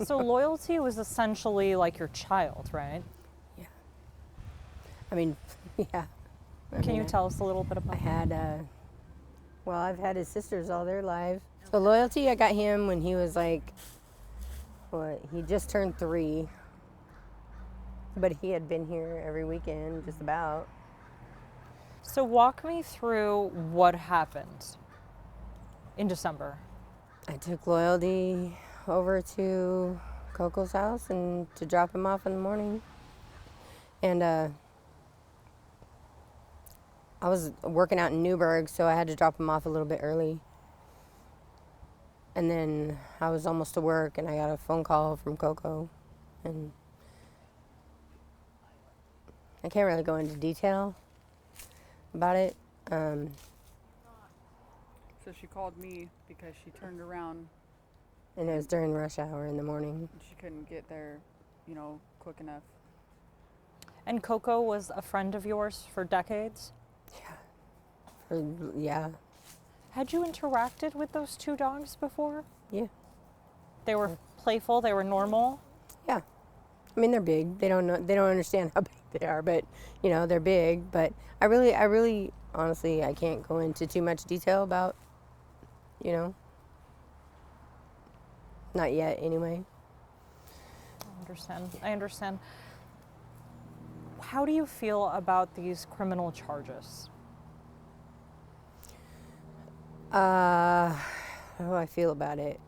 So Loyalty was essentially like your child, right? Yeah. I mean, yeah. Can you tell us a little bit about I had, well, I've had his sisters all their lives. So Loyalty, I got him when he was like, what, he just turned 3. But he had been here every weekend, just about. So walk me through what happened in December. I took Loyalty over to Coco's house and to drop him off in the morning. And I was working out in Newburgh, so I had to drop him off a little bit early. And then I was almost to work, and I got a phone call from Coco. And I can't really go into detail about it. So she called me because she turned around And it was during rush hour in the morning. and she couldn't get there, quick enough. And Coco was a friend of yours for decades? Yeah. Had you interacted with those 2 dogs before? Yeah. They were playful, they were normal? Yeah. I mean, they're big. They don't understand how big they are, but they're big. But I really, honestly, I can't go into too much detail about, not yet anyway. I understand. How do you feel about these criminal charges? How do I feel about it?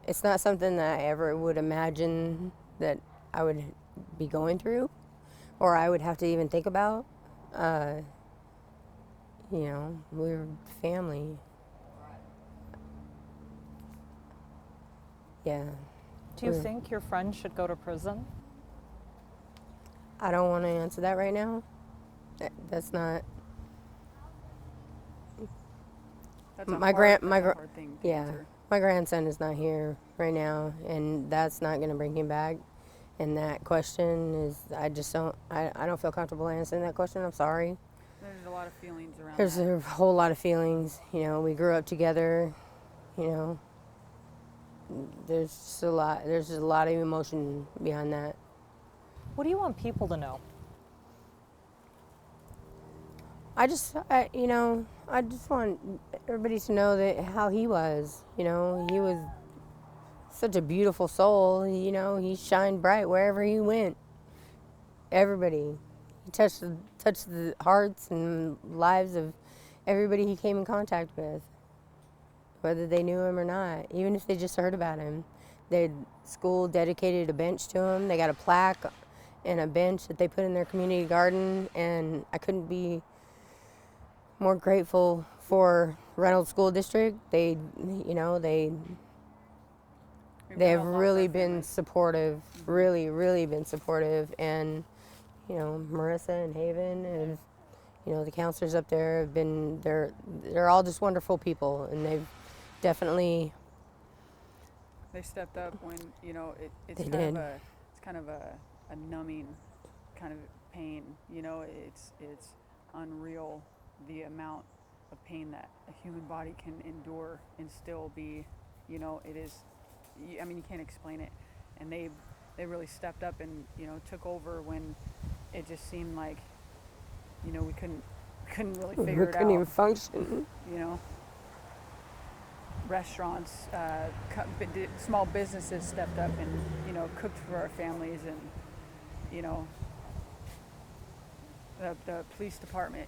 It's not something that I ever would imagine that I would be going through or I would have to even think about. We're family. Yeah. Do you think your friend should go to prison? I don't want to answer that right now. That's not. That's My a hard thing to Yeah, answer. my grandson is not here right now, and that's not going to bring him back. And that question is, I don't feel comfortable answering that question. I'm sorry. There's a lot of feelings around There's that. a whole lot of feelings. We grew up together. There's just a lot. There's just a lot of emotion behind that. What do you want people to know? I just want everybody to know that how he was. He was such a beautiful soul. He shined bright wherever he went. Everybody, he touched the hearts and lives of everybody he came in contact with, whether they knew him or not. Even if they just heard about him, school dedicated a bench to him. They got a plaque and a bench that they put in their community garden, and I couldn't be more grateful for Reynolds School District. They have really been supportive, really been supportive, and Marissa and Haven and the counselors up there have been they're all just wonderful people, and they've definitely They stepped up when it's They kind did. it's kind of a numbing kind of pain. It's unreal the amount of pain that a human body can endure and still be. It is. You can't explain it, and they really stepped up and took over when it just seemed like we couldn't really figure it out. couldn't even function. Restaurants, small businesses stepped up and cooked for our families, and the police department,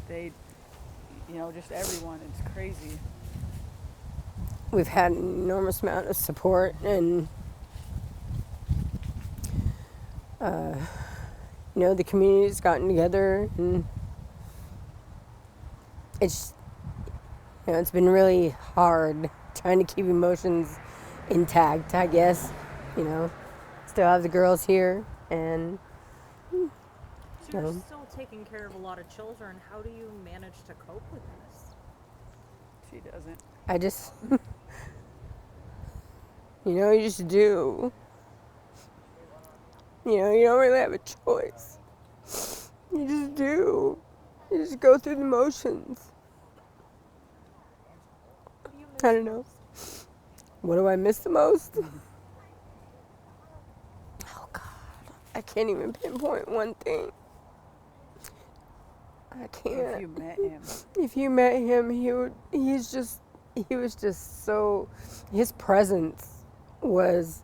they just everyone. It's crazy. We've had an enormous amount of support, and the community's gotten together, and it's it's been really hard trying to keep emotions intact, I guess. Still have the girls here, and So you're still taking care of a lot of children. How do you manage to cope with this? She doesn't. I just you just do. You don't really have a choice. You just do. You just go through the motions. I don't know. What do I miss the most? Oh God, I can't even pinpoint one thing. I can't. If you met him, If you met him, he was just so, his presence was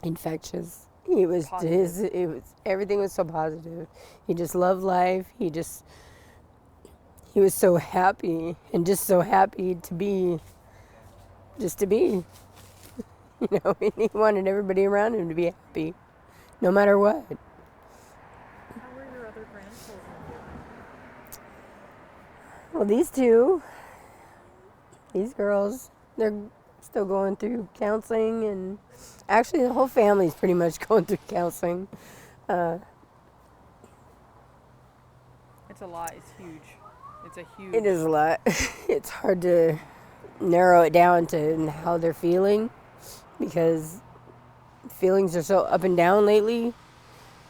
infectious. Positive. Everything was so positive. He just loved life. He was so happy, and just so happy to be, just to be, and he wanted everybody around him to be happy, no matter what. How were your other grandchildren doing? Well, these girls, they're still going through counseling, and actually the whole family's pretty much going through counseling. it's a lot. It's huge. It's a huge. It is a lot. It's hard to narrow it down to how they're feeling, because feelings are so up and down lately.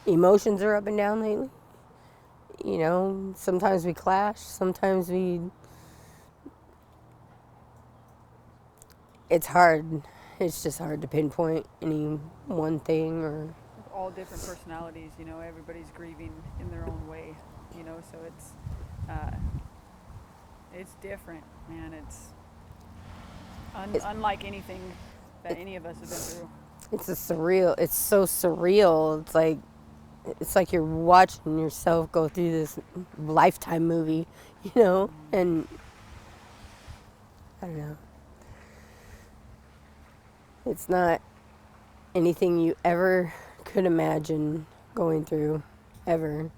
Emotions are up and down lately. Sometimes we clash, sometimes it's hard. It's just hard to pinpoint any one thing or. All different personalities. Everybody's grieving in their own way. So it's different, man. It's unlike anything that any of us have been through. It's so surreal. It's like you're watching yourself go through this Lifetime movie, and I don't know. It's not anything you ever could imagine going through, ever.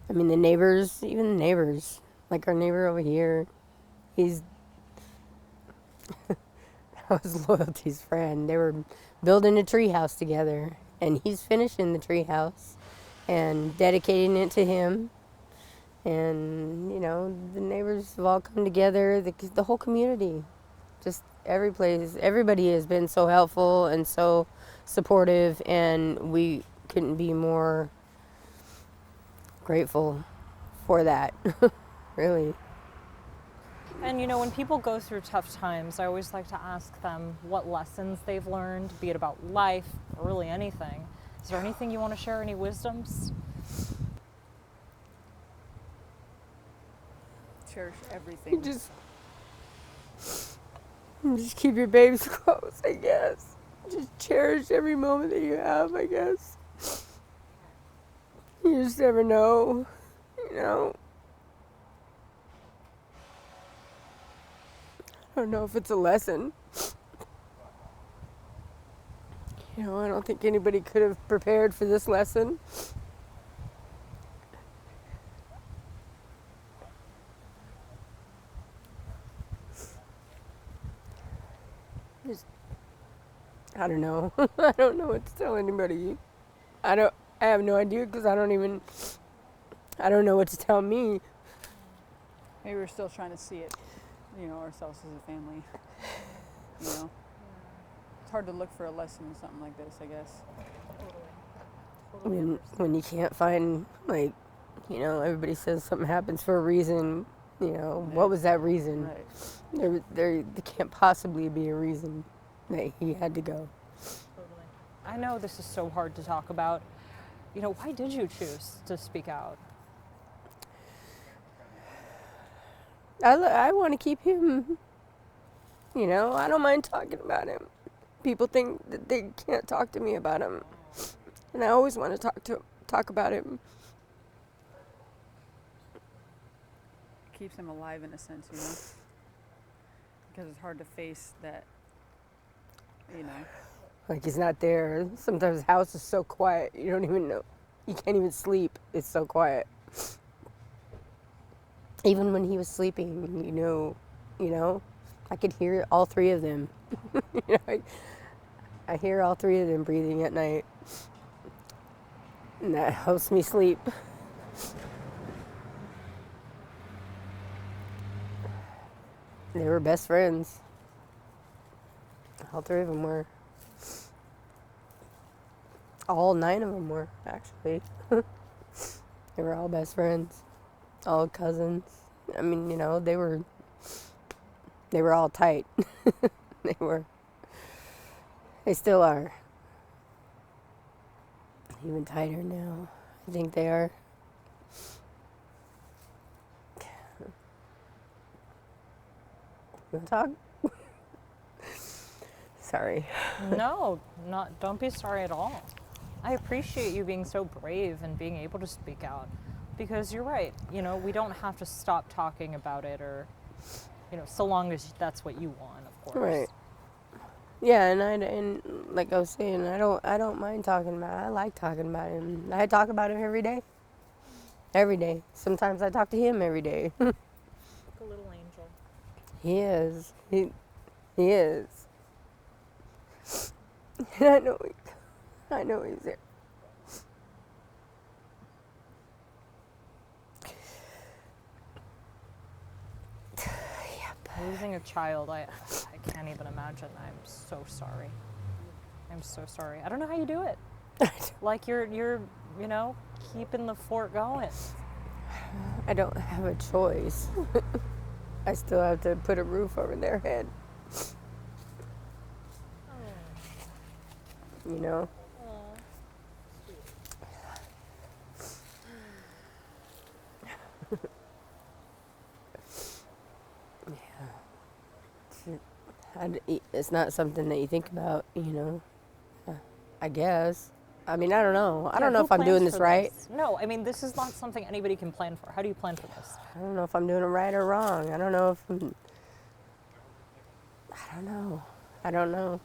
I mean, even the neighbors, like our neighbor over here, that was Loyalty's friend. They were building a tree house together, and he's finishing the tree house and dedicating it to him. And, the neighbors have all come together, the whole community, just every place. Everybody has been so helpful and so supportive, and we couldn't be more grateful for that, really. And when people go through tough times, I always like to ask them what lessons they've learned, be it about life or really anything. Is there anything you want to share, any wisdoms? Cherish everything. Just keep your babies close, I guess. Just cherish every moment that you have, I guess. You just never know, I don't know if it's a lesson. I don't think anybody could have prepared for this lesson. I don't know. I don't know what to tell anybody. I have no idea, because I don't know what to tell me. Maybe we're still trying to see it, ourselves as a family. It's hard to look for a lesson in something like this, I guess. When you can't find, everybody says something happens for a reason, what was that reason? Right. There can't possibly be a reason that he had to go. Totally. I know this is so hard to talk about. Why did you choose to speak out? I want to keep him, I don't mind talking about him. People think that they can't talk to me about him, and I always want to talk about him. Keeps him alive in a sense, because it's hard to face that, Like he's not there. Sometimes the house is so quiet, you don't even know. You can't even sleep. It's so quiet. Even when he was sleeping, I could hear all three of them. I hear all three of them breathing at night. And that helps me sleep. They were best friends. All three of them were. All 9 of them were, actually. They were all best friends. All cousins. I mean, they were They were all tight. They still are. Even tighter now. I think they are. You want to talk? Sorry. No, don't be sorry at all. I appreciate you being so brave and being able to speak out, because you're right. You know, we don't have to stop talking about it, or, you know, so long as that's what you want, of course. Right. Yeah, and like I was saying, I don't mind talking about it. I like talking about it. And I talk about it every day. Every day. Sometimes I talk to him every day. Like a little angel. He is. He is. And I know he's there. Losing a child, I can't even imagine. I'm so sorry. I'm so sorry. I don't know how you do it. Like you're you know, keeping the fort going. I don't have a choice. I still have to put a roof over their head. You know? It's not something that you think about, you know. I guess. I mean, I don't know. I don't know if I'm doing this right. No, I mean, this is not something anybody can plan for. How do you plan for this? I don't know if I'm doing it right or wrong. I don't know if I don't know.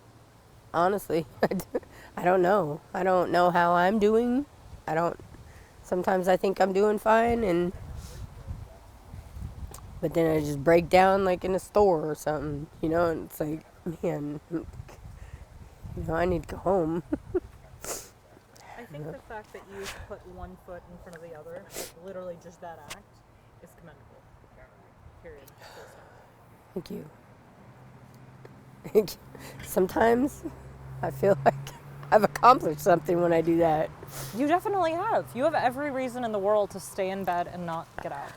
Honestly, I don't know. I don't know how I'm doing. Sometimes I think I'm doing fine, but then I just break down like in a store or something, you know, and it's like, man, you know, I need to go home. I think the fact that you put one foot in front of the other, like literally just that act, is commendable. Period. Thank you. Thank you. Sometimes I feel like I've accomplished something when I do that. You definitely have. You have every reason in the world to stay in bed and not get out.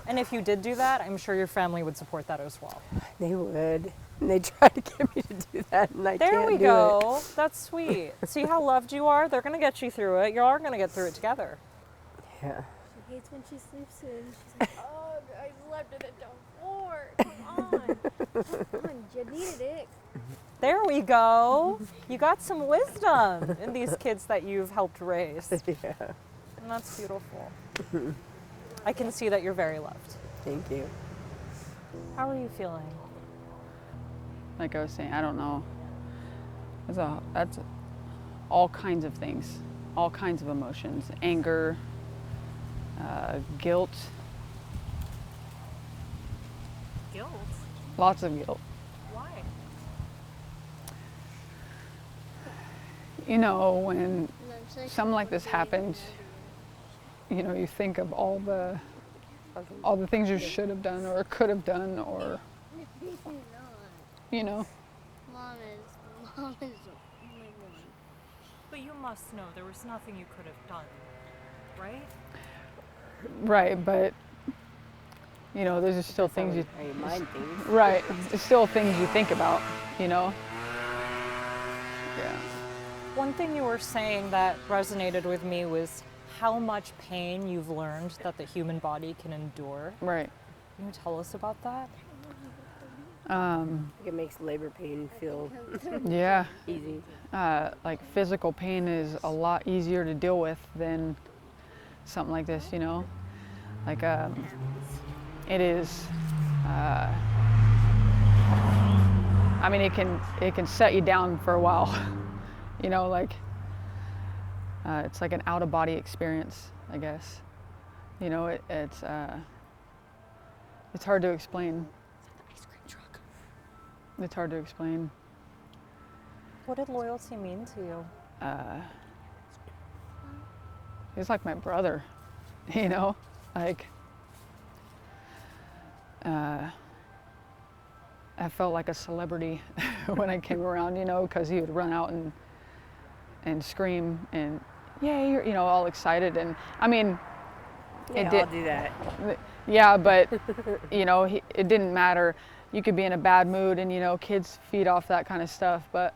And if you did do that, I'm sure your family would support that as well. They would. And they try to get me to do that, and I can't do it. There we go. That's sweet. See how loved you are? They're going to get you through it. You are going to get through it together. Yeah. She hates when she sleeps in. She's like, oh, I slept in it before. Come on, you needed it. There we go. You got some wisdom in these kids that you've helped raise. Yeah. And that's beautiful. I can see that you're very loved. Thank you. How are you feeling? Like I was saying, I don't know. That's all kinds of things, all kinds of emotions, anger, guilt. Guilt? Lots of guilt. Why? You know, when something like this happens, you know, you think of all the things you should have done or could have done, or, you know. Mom is the only one. But you must know there was nothing you could have done, right? Right, but, you know, there's just still things you... mind things. Right, there's still things you think about, you know. Yeah. One thing you were saying that resonated with me was how much pain you've learned that the human body can endure. Right. Can you tell us about that? It makes labor pain feel Yeah. easy. Like physical pain is a lot easier to deal with than something like this, you know. Like it is. I mean, it can set you down for a while, you know. Like it's like an out-of-body experience, I guess. You know, it's hard to explain. It's hard to explain. What did loyalty mean to you? He's like my brother, you know, like I felt like a celebrity when I came around, you know, because he would run out and scream and yay, you know, all excited. And I mean, Yeah, I'll do that. Yeah, but you know, it didn't matter. you could be in a bad mood, and you know, kids feed off that kind of stuff, but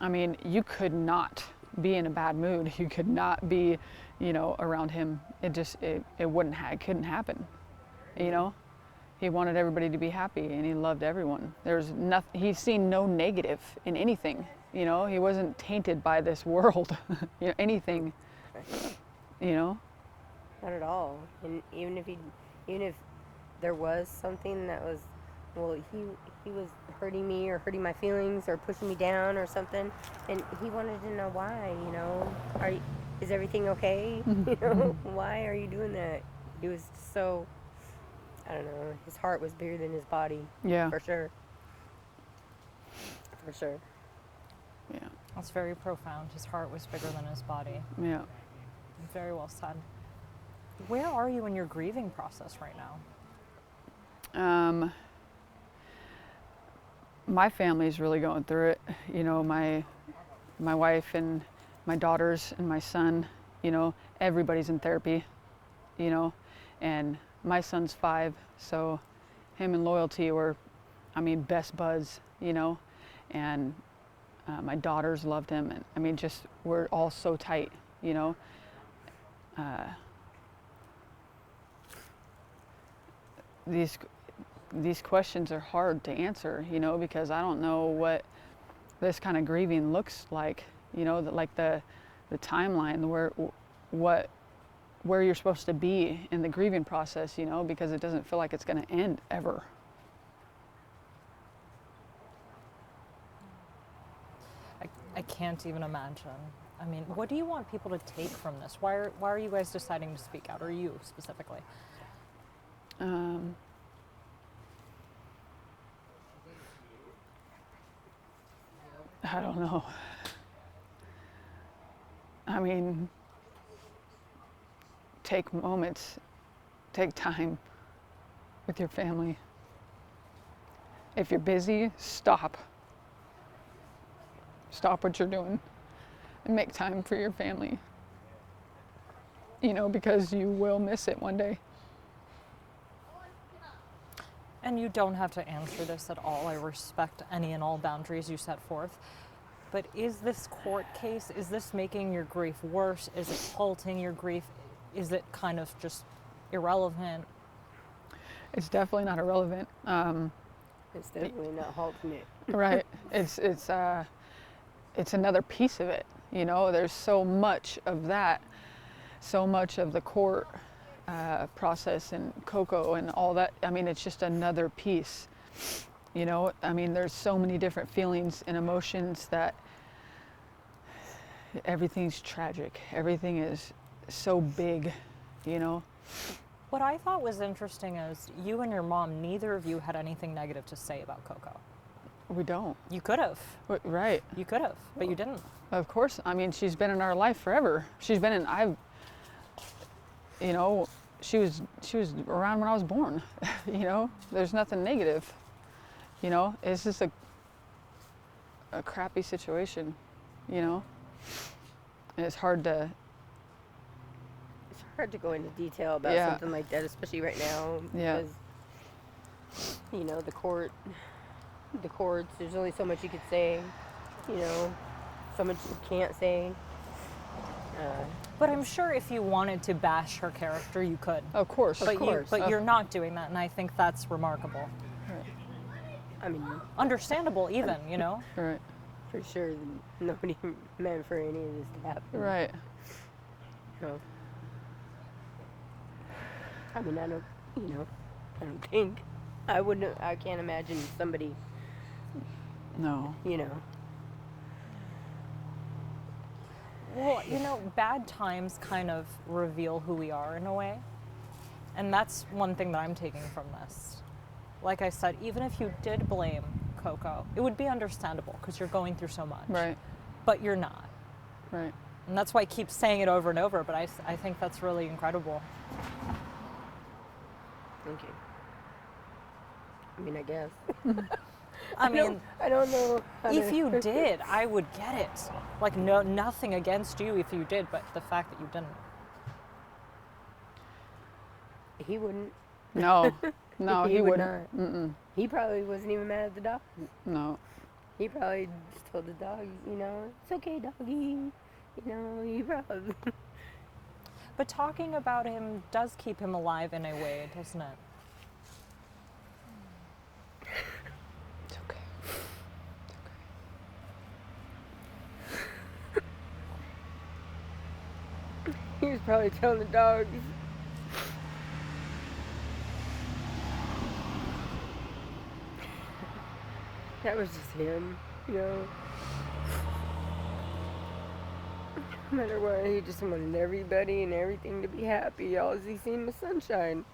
I mean, you could not be in a bad mood. You could not be, you know, around him. It just, it couldn't happen, you know? He wanted everybody to be happy, and he loved everyone. There's nothing, he's seen no negative in anything, you know? He wasn't tainted by this world, you know, anything, you know? Not at all. And even if there was something that was, well, he was hurting me or hurting my feelings or pushing me down or something, and he wanted to know why. You know, is everything okay? You know, why are you doing that? He was so, I don't know. His heart was bigger than his body. Yeah. For sure. For sure. Yeah. That's very profound. His heart was bigger than his body. Yeah. Very well said. Where are you in your grieving process right now? My family's really going through it. You know, my wife and my daughters and my son, you know, everybody's in therapy, you know, and my son's 5, so him and Loyalty were, I mean, best buds, you know, and my daughters loved him, and I mean, just, we're all so tight, you know. These questions are hard to answer, you know, because I don't know what this kind of grieving looks like, you know, like the timeline where you're supposed to be in the grieving process, you know, because it doesn't feel like it's going to end ever. I can't even imagine. I mean, what do you want people to take from this? Why are you guys deciding to speak out, or you specifically? I don't know. I mean, take moments, take time with your family. If you're busy, stop. Stop what you're doing and make time for your family. You know, because you will miss it one day. And you don't have to answer this at all. I respect any and all boundaries you set forth. But is this court case, is this making your grief worse? Is it halting your grief? Is it kind of just irrelevant? It's definitely not irrelevant. It's definitely not halting it. Right. It's another piece of it. You know, there's so much of that, so much of the court process and Coco and all that. I mean, it's just another piece. You know, I mean, there's so many different feelings and emotions that everything's tragic. Everything is so big, you know. What I thought was interesting is you and your mom, neither of you had anything negative to say about Coco. We don't. You could have. Right. You could have, but you didn't. Of course. I mean, she's been in our life forever. She's been in, you know, she was around when I was born. You know, there's nothing negative. You know, it's just a crappy situation, you know, and it's hard to go into detail about something like that, especially right now, because, you know, the courts, there's only so much you could say, you know, so much you can't say. But I'm sure if you wanted to bash her character, you could. Of course. But you're not doing that, and I think that's remarkable. Right. I mean, understandable even, you know? Right. For sure, nobody meant for any of this to happen. Right. So, I mean, I don't think, I can't imagine somebody, No. you know. Well, you know, bad times kind of reveal who we are in a way. And that's one thing that I'm taking from this. Like I said, even if you did blame Coco, it would be understandable because you're going through so much. Right. But you're not. Right. And that's why I keep saying it over and over, but I think that's really incredible. Thank you. I mean, I guess. I mean, I don't know. if you did, I would get it. Like, no, nothing against you if you did, but the fact that you didn't. He wouldn't. No. No, he would wouldn't. not. He probably wasn't even mad at the dog. No. He probably just told the dog, you know, it's okay, doggy. You know, he probably. But talking about him does keep him alive in a way, doesn't it? It's okay. He was probably telling the dogs. That was just him, you know. No matter what, he just wanted everybody and everything to be happy. All he seen was sunshine.